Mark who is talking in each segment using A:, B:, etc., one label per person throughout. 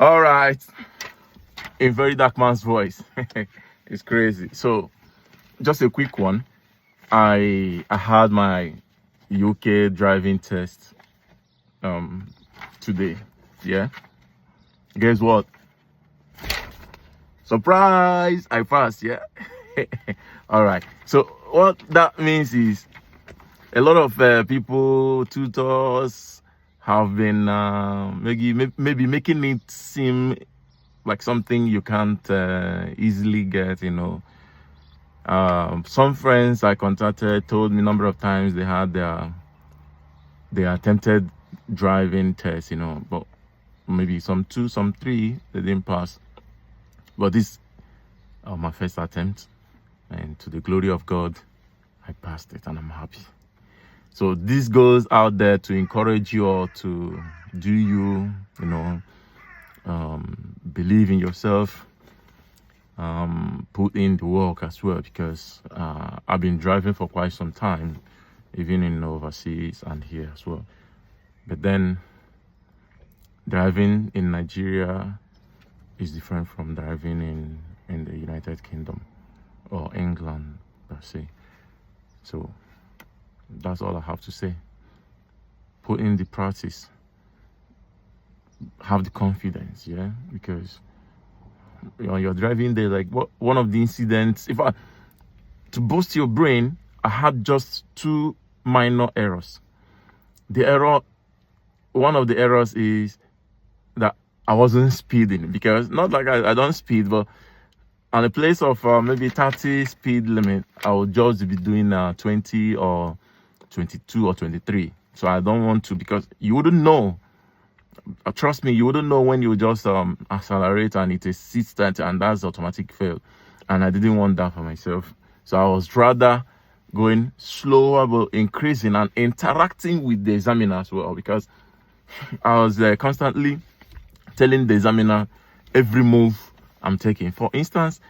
A: All right. A very dark man's voice. It's crazy. So, just a quick one. I had my UK driving test today. Yeah. Guess what? Surprise! I passed. Yeah. All right. So what that means is a lot of people, tutors, have been maybe making it seem like something you can't easily get. Some friends I contacted told me a number of times they had their attempted driving test, but maybe some 2, some 3 they didn't pass. But this my first attempt, and to the glory of God, I passed it and I'm happy. So this goes out there to encourage you all to do believe in yourself, put in the work as well, because I've been driving for quite some time, even in overseas and here as well. But then driving in Nigeria is different from driving in the United Kingdom or England per se. So that's all I have to say. Put in the practice. Have the confidence, yeah, because you're driving there. Like one of the incidents, to boost your brain, I had just 2 minor errors. One of the errors is that I wasn't speeding, because not like I don't speed, but on a place of maybe 30 speed limit, I would just be doing 20 or 22 or 23. So I don't want to, because you wouldn't know. Trust me, you wouldn't know when you just accelerate and it is sit start and that's automatic fail. And I didn't want that for myself. So I was rather going slower but increasing and interacting with the examiner as well, because I was constantly telling the examiner every move I'm taking. For instance,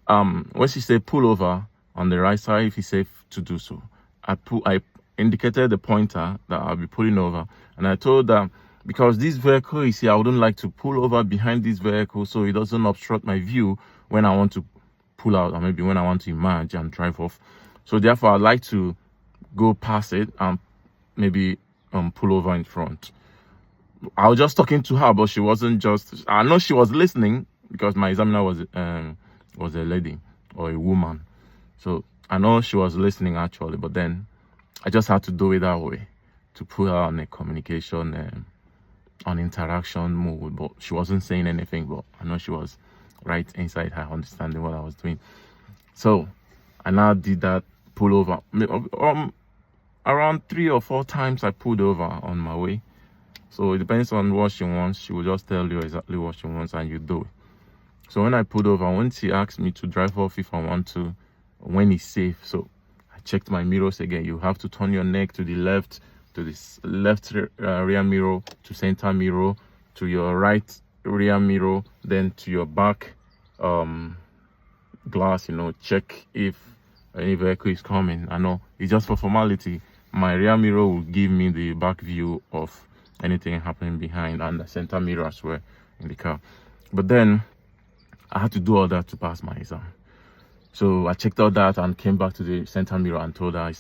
A: when she said pull over on the right side, if it's safe to do so, I indicated the pointer that I'll be pulling over, and I told her, because this vehicle is here, I wouldn't like to pull over behind this vehicle so it doesn't obstruct my view when I want to pull out, or maybe when I want to emerge and drive off. So therefore, I'd like to go past it and maybe pull over in front. I was just talking to her, but she wasn't just. I know she was listening, because my examiner was a lady or a woman. So I know she was listening actually, but then I just had to do it that way to put her on a communication, on interaction mode. But she wasn't saying anything, but I know she was right inside her understanding what I was doing. So I now did that pull over. Around 3 or 4 times I pulled over on my way. So it depends on what she wants. She will just tell you exactly what she wants and you do it. So when I pulled over, when she asked me to drive off if I want to, when it's safe, so I checked my mirrors again. You have to turn your neck to the left, to this left rear mirror, to center mirror, to your right rear mirror, then to your back glass, check if any vehicle is coming. I know it's just for formality. My rear mirror will give me the back view of anything happening behind, and the center mirror as well in the car. But then I had to do all that to pass my exam. So I checked all that and came back to the center mirror and told her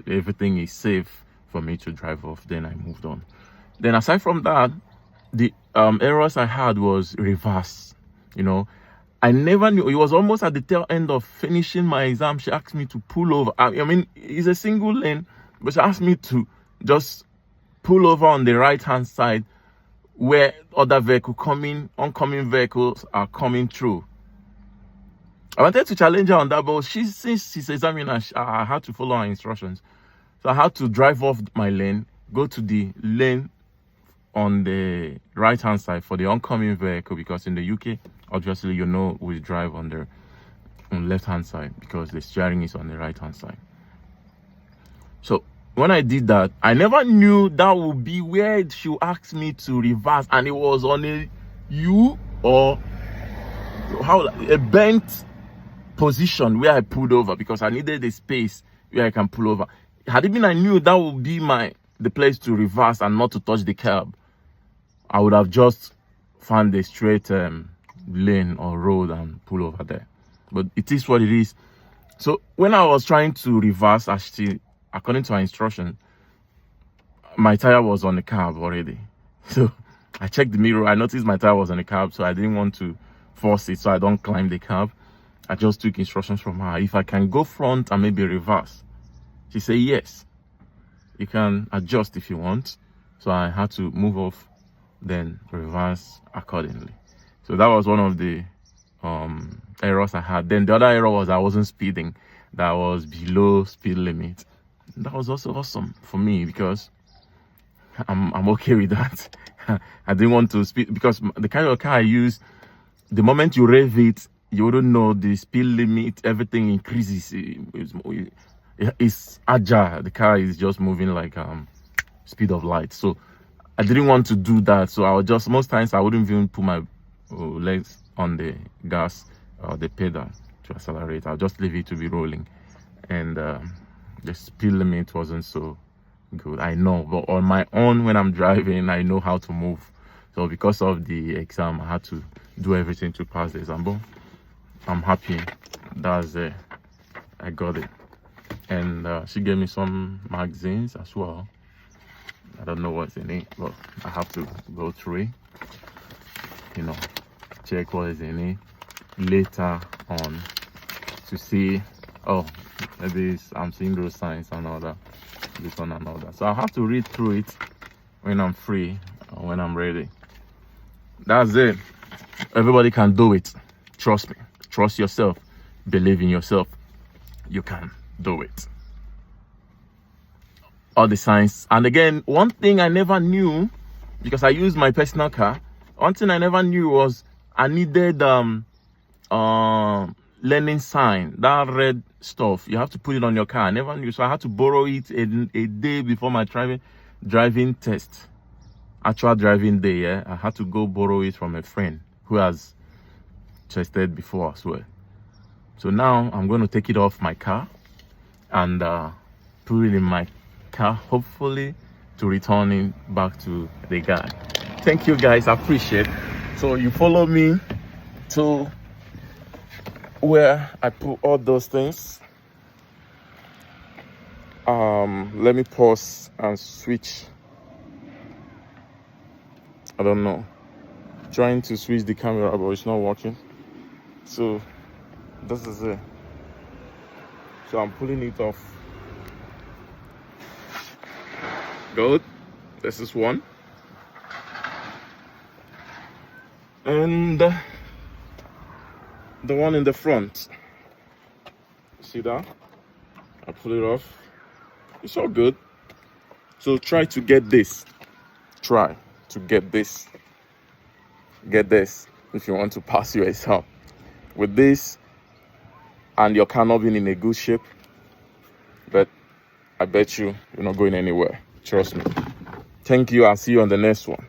A: everything is safe for me to drive off. Then I moved on. Then aside from that, the errors I had was reverse. I never knew. It was almost at the tail end of finishing my exam. She asked me to pull over. I mean, it's a single lane, but she asked me to just pull over on the right hand side where other oncoming vehicles are coming through. I wanted to challenge her on that, but since she's examiner, I had to follow her instructions. So I had to drive off my lane, go to the lane on the right hand side for the oncoming vehicle, because in the UK, obviously, we drive on the left hand side because the steering is on the right hand side. So when I did that, I never knew that would be where she asked me to reverse, and it was on a U or a bent position where I pulled over, because I needed a space where I can pull over. Had it been I knew that would be the place to reverse and not to touch the curb, I would have just find a straight lane or road and pull over there. But it is what it is. So when I was trying to reverse, actually, according to our instruction, my tire was on the curb already. So I checked the mirror. I noticed my tire was on the curb, so I didn't want to force it, so I don't climb the curb. I just took instructions from her. If I can go front and maybe reverse. She said, yes, you can adjust if you want. So I had to move off, then reverse accordingly. So that was one of the errors I had. Then the other error was I wasn't speeding. That was below speed limit. That was also awesome for me because I'm okay with that. I didn't want to speed because the kind of car I use, the moment you rev it, you wouldn't know the speed limit, everything increases. It's agile. The car is just moving like speed of light. So I didn't want to do that. So I would just, most times I wouldn't even put my legs on the gas or the pedal to accelerate. I'll just leave it to be rolling. And the speed limit wasn't so good, I know, but on my own when I'm driving, I know how to move. So because of the exam, I had to do everything to pass the exam. But I'm happy that's it. I got it. And she gave me some magazines as well. I don't know what's in it, but I have to go through it, you know, check what is in it later on to see, oh, maybe I'm seeing those signs and all that, this one and all that. So I'll have to read through it when I'm free or when I'm ready. That's it. Everybody can do it. Trust me. Trust yourself. Believe in yourself. You can do it. All the signs. And again, one thing I never knew, because I used my personal car, one thing I never knew was I needed learning sign, that red stuff. You have to put it on your car. I never knew, so I had to borrow it a day before my driving test, actual driving day. Yeah, I had to go borrow it from a friend who has tested before as well. So now I'm going to take it off my car and put it in my car, hopefully to return it back to the guy. Thank you guys, I appreciate. So you follow me to where I put all those things. Let me pause and switch. I don't know, trying to switch the camera but it's not working. So this is it. So I'm pulling it off. Good. This is one. And the one in the front. See that? I pull it off. It's all good. So try to get this. Try to get this. Get this if you want to pass your exam. With this and your car not being in a good shape, but I bet you're not going anywhere. Trust me. Thank you. I'll see you on the next one.